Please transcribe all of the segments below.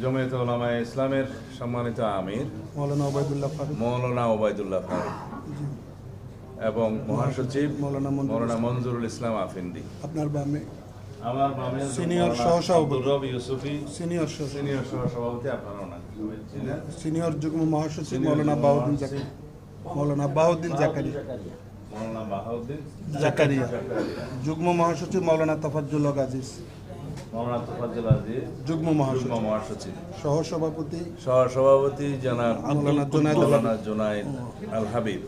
জমিয়তে উলামায়ে ইসলামের সম্মানিত আমির মৌলানা ওবায়দুল্লাহ ফারুক এবং মহাসচিব মৌলানা মঞ্জুরুল ইসলাম আফিন্দি। আপনার বামে আমার বামে সিনিয়র সহসভাপতি রবি ইউসুফি, সিনিয়র সহসভাপতি। আপনারা ওনাকে চিনেন। সিনিয়র যুগ্ম মহাসচিব মৌলানা বাউদ্দিন জাকারিয়া, মৌলানা বাহাউদ্দিন জাকারিয়া, যুগ্ম মহাসচিব মৌলানা তফাজ্জুল আজিজ, মৌলানা তফাজ্জুল আজিজ, যুগ্ম মহাসচিব, সহসভাপতি জনাব মৌলানা জুনাইদ আল হাবিব,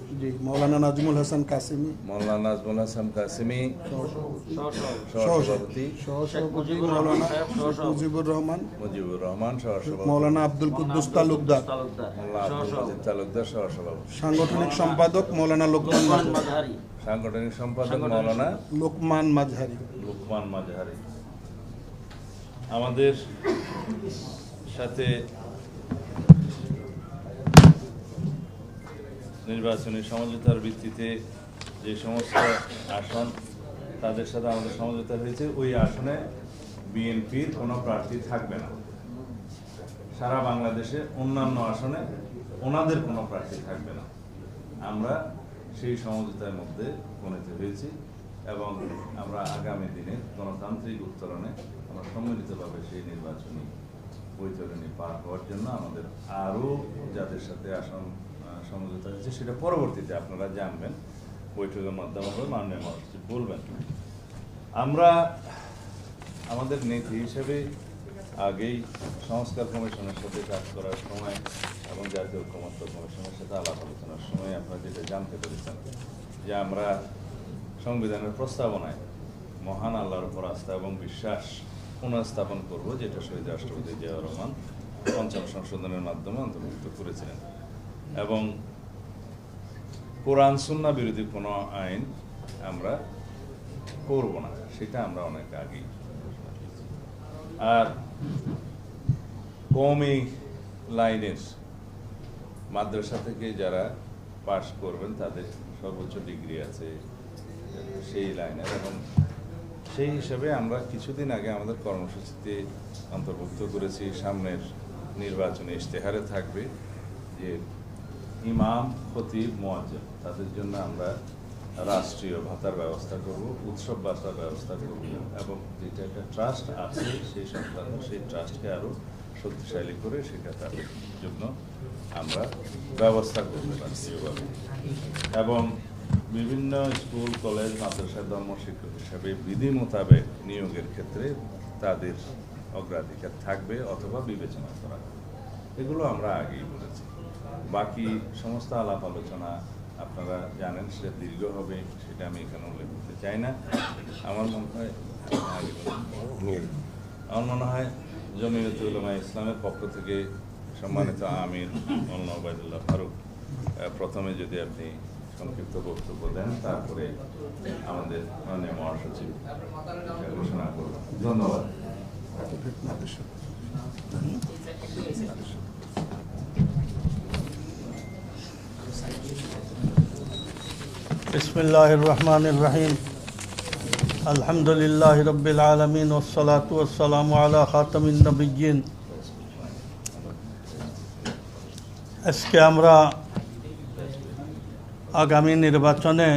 মৌলানা নাজমুল হাসান কাসিমি, সহসভাপতি মৌলানা মুজিবুর রহমান, মৌলানা আব্দুল কুদ্দুস তালুকদার, সহসভাপতি, সাংগঠনিক সম্পাদক মৌলানা সাংগঠনিক সম্পাদক মৌলানা লোকমান মাঝহারি। আমাদের সাথে নির্বাচনী সমঝোতার ভিত্তিতে যে সমস্ত আসন তাদের সাথে আমাদের সমঝোতা হয়েছে, ওই আসনে বিএনপির কোনো প্রার্থী থাকবে না। সারা বাংলাদেশে অন্যান্য আসনে ওনাদের কোনো প্রার্থী থাকবে না। আমরা সেই সমঝোতার মধ্যে উপনীত হয়েছি এবং আমরা আগামী দিনে গণতান্ত্রিক উত্তরণে আমরা সম্মিলিতভাবে সেই নির্বাচনী বৈতরণী পার হওয়ার জন্য আমাদের আরও যাদের সাথে আসন সমঝোতা হয়েছে সেটা পরবর্তীতে আপনারা জানবেন, বৈঠকের মাধ্যমে মাননীয় মহাসচিব বলবেন। আমরা আমাদের নীতি হিসেবে আগেই সংস্কার কমিশনের সাথে কাজ করার সময় এবং জাতীয় ঐক্যমত্য কমিশনের সাথে আলাপ আলোচনার সময় আপনারা যেটা জানতে পেরেছেন যে আমরা সংবিধানের প্রস্তাবনায় মহান আল্লাহর উপর আস্থা এবং বিশ্বাস পুনঃস্থাপন করব, যেটা শহীদ রাষ্ট্রপতি জিয়াউর রহমান পঞ্চম সংশোধনের মাধ্যমে অন্তর্ভুক্ত করেছিলেন, এবং কোরআন সুন্নাহ বিরোধী কোনো আইন আমরা করব না, সেটা আমরা অনেক আগেই। আর কওমি লাইনের মাদ্রাসা থেকে যারা পাশ করবেন তাদের সর্বোচ্চ ডিগ্রি আছে সেই লাইনের, এবং সেই হিসাবে আমরা কিছুদিন আগে আমাদের কর্মসূচিতে অন্তর্ভুক্ত করেছি, সামনের নির্বাচনে ইশতেহারে থাকবে যে ইমাম, খতিব, মুয়াজ্জিন তাদের জন্য আমরা রাষ্ট্রীয় ভাতার ব্যবস্থা করব, উৎসব ভাতার ব্যবস্থা করব, এবং যেটা একটা ট্রাস্ট আছে সেই সংক্রান্ত সেই ট্রাস্টকে আরও শক্তিশালী করে সেটা তাদের জন্য আমরা ব্যবস্থা করতে রাষ্ট্রীয়ভাবে, এবং বিভিন্ন স্কুল, কলেজ, মাদ্রাসায় ধর্মশিক্ষক হিসাবে বিধি মোতাবেক নিয়োগের ক্ষেত্রে তাদের অগ্রাধিকার থাকবে অথবা বিবেচনা করা হবে। এগুলো আমরা আগেই বলেছি। বাকি সমস্ত আলাপ আলোচনা আপনারা জানেন, সেটা দীর্ঘ হবে, সেটা আমি এখানে উল্লেখ করতে চাই না। আমার মনে হয় জমিয়তে উলামায়ে ইসলামের পক্ষ থেকে সম্মানিত আমির মৌলানা ওবায়দুল্লাহ ফারুক প্রথমে যদি আপনি সংক্ষিপ্ত বক্তব্য দেন, তারপরে আমাদের মাননীয় মহাসচিব ঘোষণা করবেন। ধন্যবাদ। বিসমিল্লাহির রহমানির রহিম। আলহামদুলিল্লাহি রাব্বিল আলামিন ওয়াসসালাতু ওয়াসসালামু আলা খাতামিন নবিয়্যিন। আজকে আমরা আগামী নির্বাচনে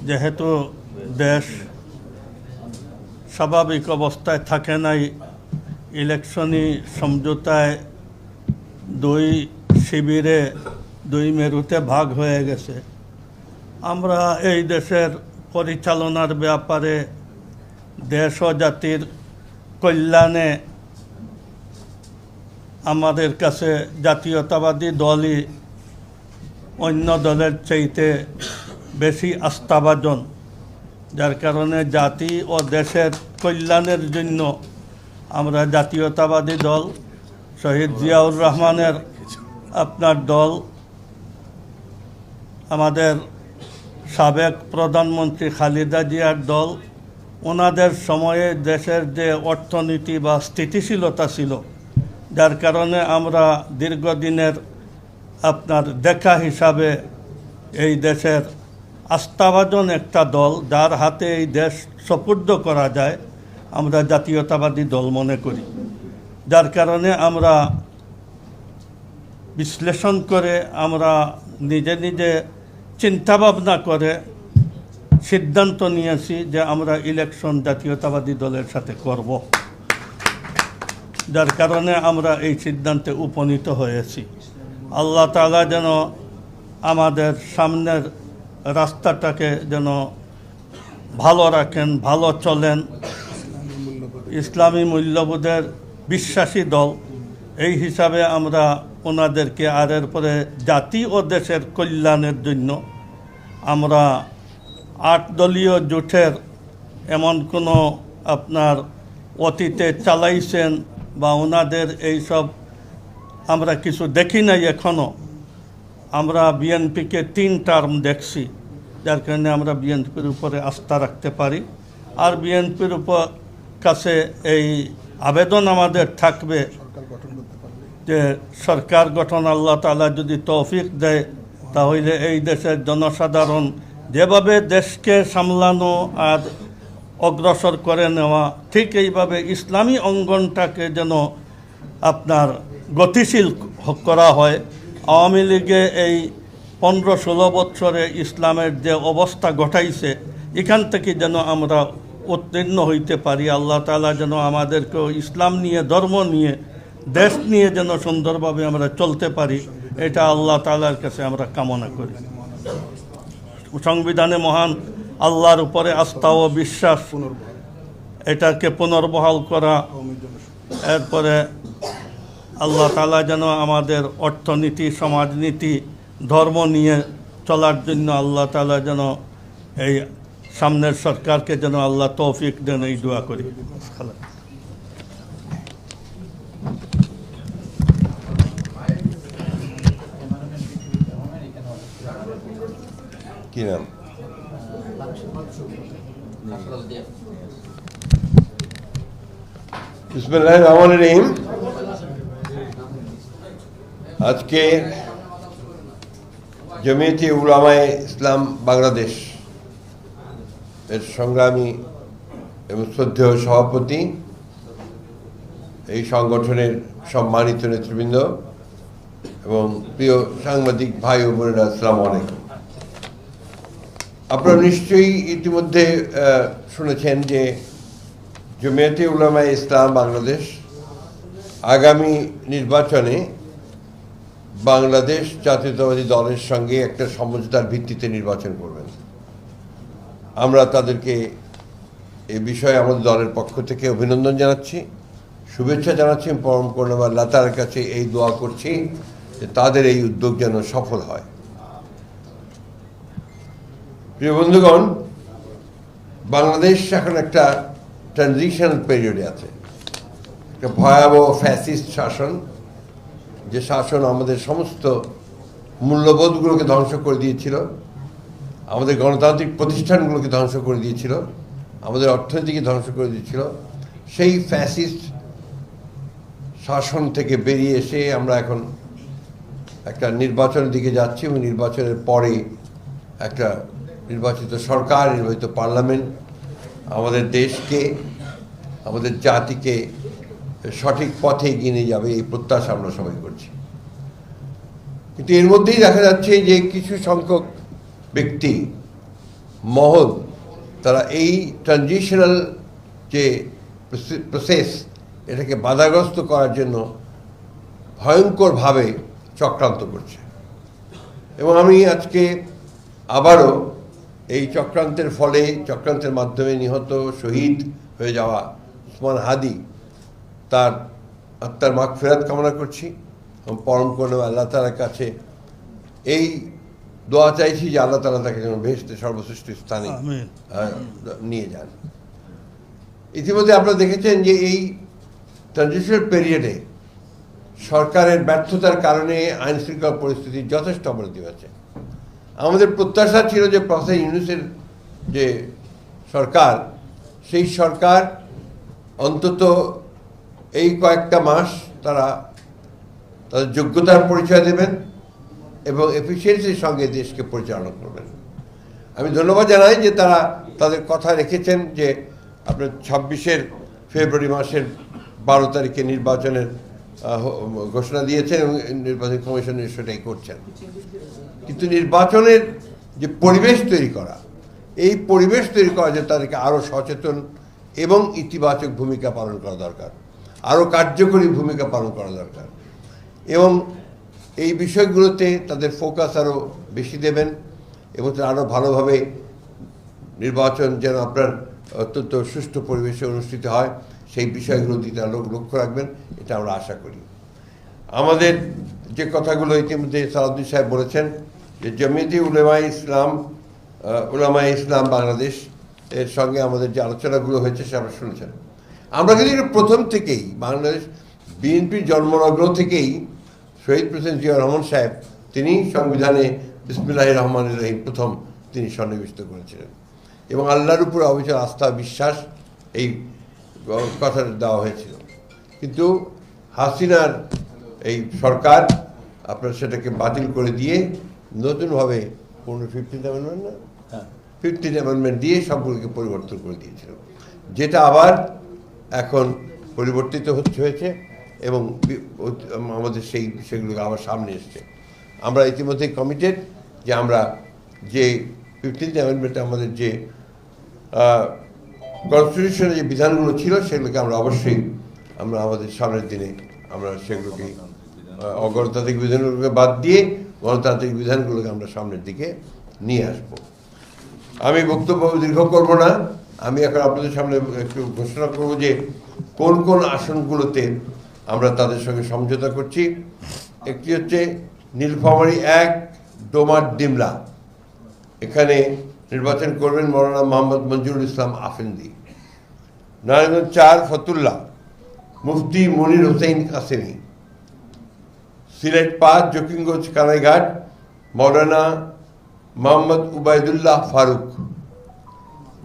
যেহেতু দেশ স্বাভাবিক অবস্থায় থাকে নাই, ইলেকশনি সমঝোতায় দুই শিবিরে, দুই মেরুতে ভাগ হয়ে গেছে। আমরা এই দেশের পরিচালনার ব্যাপারে দেশ ও জাতির কল্যাণে আমাদের কাছে জাতীয়তাবাদী দলই অন্য দলের চাইতে বেশি আস্থাভাজন, যার কারণে জাতি ও দেশের কল্যাণের জন্য আমরা জাতীয়তাবাদী দল, শহীদ জিয়াউর রহমানের আপনার দল, আমাদের সাবেক প্রধানমন্ত্রী খালেদা জিয়ার দল, ওনাদের সময়ে দেশের যে অর্থনীতি বা স্থিতিশীলতা ছিল, যার কারণে আমরা দীর্ঘদিনের আপনার দেখা হিসাবে এই দেশের আস্থাভাজন একটা দল, যার হাতে এই দেশ সুপুর্দ করা যায়, আমরা জাতীয়তাবাদী দল মনে করি। যার কারণে আমরা বিশ্লেষণ করে আমরা নিজে নিজে চিন্তাভাবনা করে সিদ্ধান্ত নিয়েছি যে আমরা ইলেকশন জাতীয়তাবাদী দলের সাথে করব, যার কারণে আমরা এই সিদ্ধান্তে উপনীত হয়েছি। আল্লাহ তাআলা যেন আমাদের সামনের রাস্তাটাকে যেন ভালো রাখেন, ভালো চলেন। ইসলামী মূল্যবোধের বিশ্বাসী দল, এই হিসাবে আমরা ওনাদেরকে আর এরপরে জাতি ও দেশের কল্যাণের জন্য আমরা 8 দলীয় জোটের এমন কোনো আপনার অতীতে চালাইছেন বা ওনাদের এইসব আমরা কিছু দেখি নাই এখনও। আমরা বিএনপিকে 3 টার্ম দেখছি, যার কারণে আমরা বিএনপির উপরে আস্থা রাখতে পারি। আর বিএনপির উপর কাছে এই আবেদন আমাদের থাকবে যে সরকার গঠন আল্লাহ তাআলা যদি তৌফিক দেয়, তাহলে এই দেশের জনসাধারণ যেভাবে দেশকে সামলানো আর অগ্রসর করে নেওয়া, ঠিক এইভাবে ইসলামী অঙ্গনটাকে যেন আপনার গতিশীল করা হয়। আওয়ামী লীগে এই 15-16 বছরে ইসলামের যে অবস্থা ঘটাইছে, এখান থেকে যেন আমরা উত্তীর্ণ হইতে পারি। আল্লাহ তাআলা যেন আমাদেরকেও ইসলাম নিয়ে, ধর্ম নিয়ে, দেশ নিয়ে যেন সুন্দরভাবে আমরা চলতে পারি, এটা আল্লাহ তাআলার কাছে আমরা কামনা করি। সংবিধানে মহান আল্লাহর উপরে আস্থা ও বিশ্বাস, এটাকে পুনর্বহাল করা। এরপরে আল্লাহ তাআলা যেন আমাদের অর্থনীতি, সমাজনীতি, ধর্ম নিয়ে চলার জন্য আল্লাহ তাআলা যেন এই সামনের সরকারকে যেন আল্লাহ তৌফিক দেন, এই দোয়া করি। কি নাম? বিসমিল্লাহির রহমানির রহিম। আজকে জমিয়তে উলামায়ে ইসলাম বাংলাদেশ এর সংগ্রামী এবং শ্রদ্ধেয় সভাপতি, এই সংগঠনের সম্মানিত নেতৃবৃন্দ এবং প্রিয় সাংবাদিক ভাই ও বোনেরা, আসসালামু আলাইকুম। আপনারা নিশ্চয়ই ইতিমধ্যে শুনেছেন যে জমিয়তে উলামায়ে ইসলাম বাংলাদেশ আগামী নির্বাচনে বাংলাদেশ জাতীয়তাবাদী দলের সঙ্গে একটা সমঝোতার ভিত্তিতে নির্বাচন করবেন। আমরা তাদেরকে এ বিষয়ে আমাদের দলের পক্ষ থেকে অভিনন্দন জানাচ্ছি, শুভেচ্ছা জানাচ্ছি। পরম করুণাময় আল্লাহ তাআলার কাছে এই দোয়া করছি যে তাদের এই উদ্যোগ যেন সফল হয়। প্রিয় বন্ধুগণ, বাংলাদেশ এখন একটা ট্রানজিশনাল পিরিয়ডে আছে, একটা ভয়াবহ ফ্যাসিস্ট শাসন, যে শাসন আমাদের সমস্ত মূল্যবোধগুলোকে ধ্বংস করে দিয়েছিল, আমাদের গণতান্ত্রিক প্রতিষ্ঠানগুলোকে ধ্বংস করে দিয়েছিল, আমাদের অর্থনীতিকে ধ্বংস করে দিয়েছিল। সেই ফ্যাসিস্ট শাসন থেকে বেরিয়ে এসে আমরা এখন একটা নির্বাচনের দিকে যাচ্ছি এবং নির্বাচনের পরে একটা নির্বাচিত সরকার, নির্বাচিত পার্লামেন্ট আমাদের দেশকে, আমাদের জাতিকে সঠিক পথে এগিয়ে নিয়ে যাবে, এই প্রত্যাশা আমরা সবাই করছি। কিন্তু এর মধ্যেই দেখা যাচ্ছে যে কিছু সংখ্যক ব্যক্তি, মহল, তারা এই ট্রানজিশনাল যে প্রসেস, এটাকে বাধাগ্রস্ত করার জন্য ভয়ঙ্করভাবে চক্রান্ত করছে। এবং আমি আজকে আবারও এই চক্রান্তের ফলে, চক্রান্তের মাধ্যমে নিহত, শহীদ হয়ে যাওয়া ওসমান হাদি, তার আত্মার মাগফিরাত কামনা করছি এবং পরম করুণাময় আল্লাহ তাআলার কাছে এই দোয়া চাইছি যে আল্লাহ তাআলা তাকে যেন বেহেশতে সর্বশ্রেষ্ঠ স্থানে নিয়ে যান। ইতিমধ্যে আপনারা দেখেছেন যে এই ট্রানজিশনাল পিরিয়ডে সরকারের ব্যর্থতার কারণে আইন শৃঙ্খলা পরিস্থিতির যথেষ্ট অবনতি হয়েছে। আমাদের প্রত্যাশা ছিল যে প্রফেসর ইউনূসের যে সরকার, সেই সরকার অন্তত এই কয়েকটা মাস তারা তাদের যোগ্যতার পরিচয় দেবেন এবং এফিসিয়েন্সির সঙ্গে দেশকে পরিচালনা করবেন। আমি ধন্যবাদ জানাই যে তারা তাদের কথা রেখেছেন যে আপনার 26 ফেব্রুয়ারি মাসের 12 তারিখে নির্বাচনের ঘোষণা দিয়েছেন এবং নির্বাচন কমিশন সেটাই করছেন। কিন্তু নির্বাচনের যে পরিবেশ তৈরি করা, এই পরিবেশ তৈরি করা যে তাদেরকে আরও সচেতন এবং ইতিবাচক ভূমিকা পালন করা দরকার, আরও কার্যকরী ভূমিকা পালন করা দরকার এবং এই বিষয়গুলোতে তাদের ফোকাস আরও বেশি দেবেন এবং আরও ভালোভাবে নির্বাচন যেন আপনার অত্যন্ত সুষ্ঠু পরিবেশে অনুষ্ঠিত হয় সেই বিষয়গুলো দিকে লক্ষ্য রাখবেন, এটা আমরা আশা করি। আমাদের যে কথাগুলো ইতিমধ্যে সালাউদ্দিন সাহেব বলেছেন যে জমিয়তে উলামায়ে ইসলাম বাংলাদেশ এর সঙ্গে আমাদের যে আলোচনাগুলো হয়েছে সে আপনারা শুনেছেন। আমরা কিন্তু প্রথম থেকেই বাংলাদেশ বিএনপির জন্মলগ্ন থেকেই শহীদ প্রেসিডেন্ট জিয়া রহমান সাহেব তিনি সংবিধানে বিসমিল্লাহির রহমানির রহিম প্রথম তিনি সন্নিবেশিত করেছিলেন এবং আল্লাহর উপর অবিচল আস্থা বিশ্বাস এই কথাটা দেওয়া হয়েছিল। কিন্তু হাসিনার এই সরকার আপনার সেটাকে বাতিল করে দিয়ে নতুনভাবে 15th অ্যামেন্ডমেন্ট না 15th অ্যামেন্ডমেন্ট দিয়ে সবগুলোকে পরিবর্তন করে দিয়েছিল, যেটা আবার এখন পরিবর্তিত হয়েছে এবং আমাদের সেই বিষয়গুলো আবার সামনে এসছে। আমরা ইতিমধ্যে কমিটেড যে আমরা যে 15th অ্যামেন্ডমেন্টে আমাদের যে কনস্টিটিউশনের যে বিধানগুলো ছিল সেগুলোকে আমরা অবশ্যই আমরা আমাদের সামনের দিনে আমরা সেগুলোকে অগণতান্ত্রিক বিধানগুলোকে বাদ দিয়ে গণতান্ত্রিক বিধানগুলোকে আমরা সামনের দিকে নিয়ে আসব। আমি বক্তব্য দীর্ঘ করব না, আমি এখন আপনাদের সামনে একটু ঘোষণা করব যে কোন কোন আসনগুলোতে আমরা তাদের সঙ্গে সমঝোতা করছি। একটি হচ্ছে নীলফামারী 1 ডোমার ডিমলা, এখানে নির্বাচন করবেন মৌলানা মোহাম্মদ মঞ্জুরুল ইসলাম আফেন্দি। নারায়ণগঞ্জ 4 ফতুল্লা মুফতি মনির হোসেন কাসেমি। সিলেট 5 জকিগঞ্জ কানাইঘাট মৌলানা মোহাম্মদ উবায়দুল্লাহ ফারুক।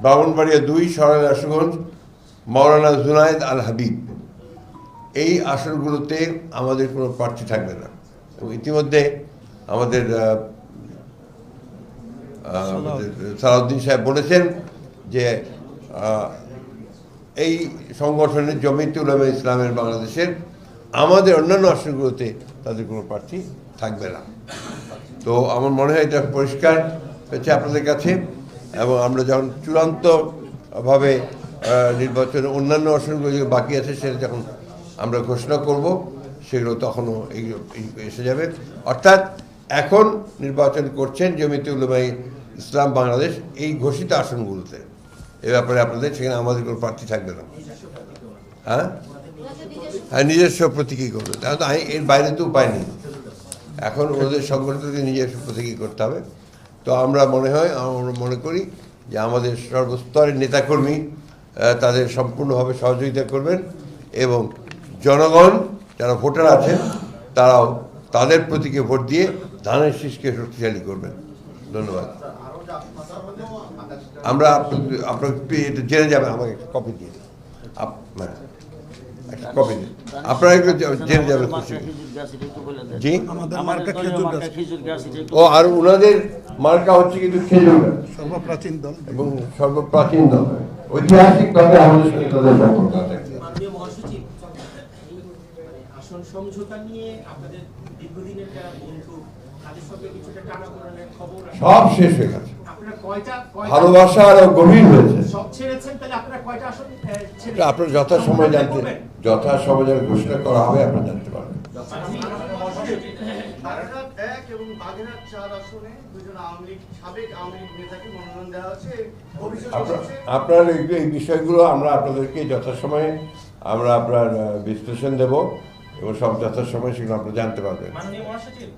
ব্রাহ্মণবাড়িয়া 2 সরাইল আশুগঞ্জ মৌলানা জুনায়েদ আল হাবিব। এই আসনগুলোতে আমাদের কোনো প্রার্থী থাকবে না এবং ইতিমধ্যে আমাদের সালাউদ্দিন সাহেব বলেছেন যে এই সংগঠনের জমিয়তে উলামায়ে ইসলামের বাংলাদেশের আমাদের অন্যান্য আসনগুলোতে তাদের কোনো প্রার্থী থাকবে না। তো আমার মনে হয় এটা পরিষ্কার হয়েছে আপনাদের কাছে এবং আমরা যখন চূড়ান্তভাবে নির্বাচনের অন্যান্য আসনগুলো যে বাকি আছে সেটা যখন আমরা ঘোষণা করব সেগুলো তখনও এসে যাবে। অর্থাৎ এখন নির্বাচন করছেন জমিয়তে উলামায়ে ইসলাম বাংলাদেশ এই ঘোষিত আসনগুলোতে, এ ব্যাপারে আপনাদের সেখানে আমাদের কোনো প্রার্থী থাকবে না। হ্যাঁ হ্যাঁ, নিজস্ব প্রতীকী করবে, তাহলে এর বাইরে তো উপায় নেই, এখন ওদের সংগঠনকে নিজস্ব প্রতীকী করতে হবে। তো আমরা মনে করি যে আমাদের সর্বস্তরের নেতাকর্মী তাদের সম্পূর্ণভাবে সহযোগিতা করবেন এবং জনগণ যারা ভোটার আছেন তারাও তাদের প্রতীকে ভোট দিয়ে ধানের শীষকে শক্তিশালী করবেন। ধন্যবাদ। আমরা আপনার এটা জেনে যাবেন, আমাকে একটা কপি দিয়ে একটা কপি দিন, আপনারা একটু জেনে যাবেন খুশি। জি, ও আর ওনাদের মার্কা হচ্ছে কিন্তু খেজুর গাছ, সর্বপ্রাচীন দল এবং সর্বপ্রাচীন দল, ঐতিহাসিকভাবে আমাদের সাথে তাদের সম্পর্ক আছে। আসন সমঝোতা নিয়ে আপনাদের দীর্ঘদিনের যারা বন্ধু তাদের সঙ্গে কিছুটা টানাপোড়েনের খবর সব শেষ হয়ে গেছে, আপনারা কয়টা ভালোবাসা আরো গভীর হয়েছে। সব ছেড়েছেন, তাহলে আপনারা কয়টা আসন ছেড়েছেন? আপনার যথাসময় যখন ঘোষণা করা হবে আপনারা জানতে পারবেন। এবং বাগেরহাট 4 আসনে 2 সাবেক আওয়ামী লীগ নেতাকে মনোনয়ন দেওয়া হচ্ছে। আপনার এই বিষয়গুলো আমরা আপনাদেরকে যথাসময়ে আমরা আপনার বিশ্লেষণ দেব এবং সব যথাসময়ে সেগুলো আপনারা জানতে পারবেন। মাননীয় মহাসচিব,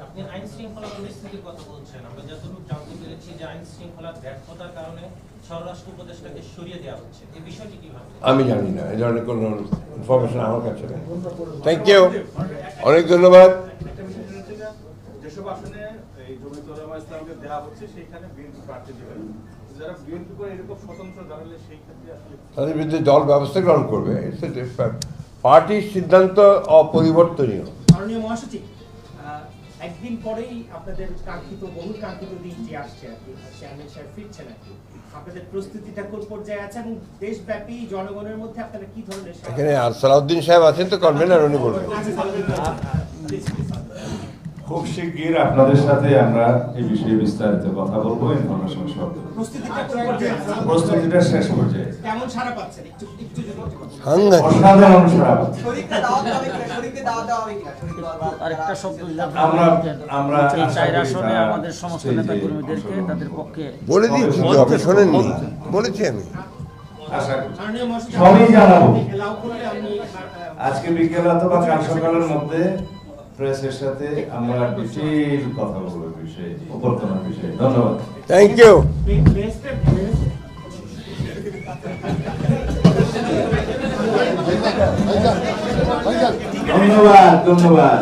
আপনি আইন শৃঙ্খলা পরিস্থিতির কথা বলছেন, আমরা যতটুকু জানতে পেরেছি যে আইন শৃঙ্খলার ব্যর্থতার কারণে স্বরাষ্ট্র উপদেষ্টাকে সরিয়ে দেওয়া হচ্ছে, এই বিষয়টি কিভাবে? আমি জানি না, এই ধরনের কোনো ইনফরমেশন আমার কাছে নেই। থ্যাংক ইউ, অনেক ধন্যবাদ। যেসব আসনে এই জমিয়তে উলামায়ে ইসলামকে দেওয়া হচ্ছে সেখানে বিএনপি প্রার্থী দেবেন, যারা বিএনপি করে এরকম স্বতন্ত্র দাঁড়ালে সেই ক্ষেত্রে আসলে তাদের বিরুদ্ধে দল ব্যবস্থা গ্রহণ করবে, পার্টির সিদ্ধান্ত অপরিবর্তনীয়। মাননীয় মহাসচিব, একদিন পরেই আপনাদের বহুল কাঙ্ক্ষিত দিনটি আসছে আর কি, চেয়ারম্যান সাহেব ফিরছেন আর কি। আপনাদের প্রস্তুতিটা কোন পর্যায়ে আছে এবং দেশব্যাপী জনগণের মধ্যে আপনারা কি ধরনের এখানে আর সালাউদ্দিন সাহেব আছেন তো কনভেনার, উনি বলবেন। খুব শিগগির আপনাদের সাথে আমরা এই বিষয়ে বিস্তারিত কথা বলবো। ইনফরমেশন সব প্রস্তুতিটা কোন পর্যায়ে আছে? প্রস্তুতিটা শেষ পর্যায়ে কেমন সাড়া পাচ্ছেন একটু যদি বলতে পারেন। সাংঘাতিক। অসাধারণ সাড়া পাচ্ছি। আরেকটা শব্দ আমরা এই আশা 4 করি আসনে তারা আমাদের সমস্ত স্টেজে নেতাকর্মীদেরকে অংশগ্রহণ তাদের পক্ষে বলে দিয়েছি তো, আপনি শোনেননি? বলেছি আমি। আশা করি মাননীয় মহাসচিব, সবই জানাবো। allow করলে আমি আজকে বিকেল অথবা কাল সকালের মধ্যে প্রেসের সাথে আমরা ডিটেইল কথা বলবো বিষয়ে, উপরতলার বিষয়ে। ধন্যবাদ। Thank you. ধন্যবাদ।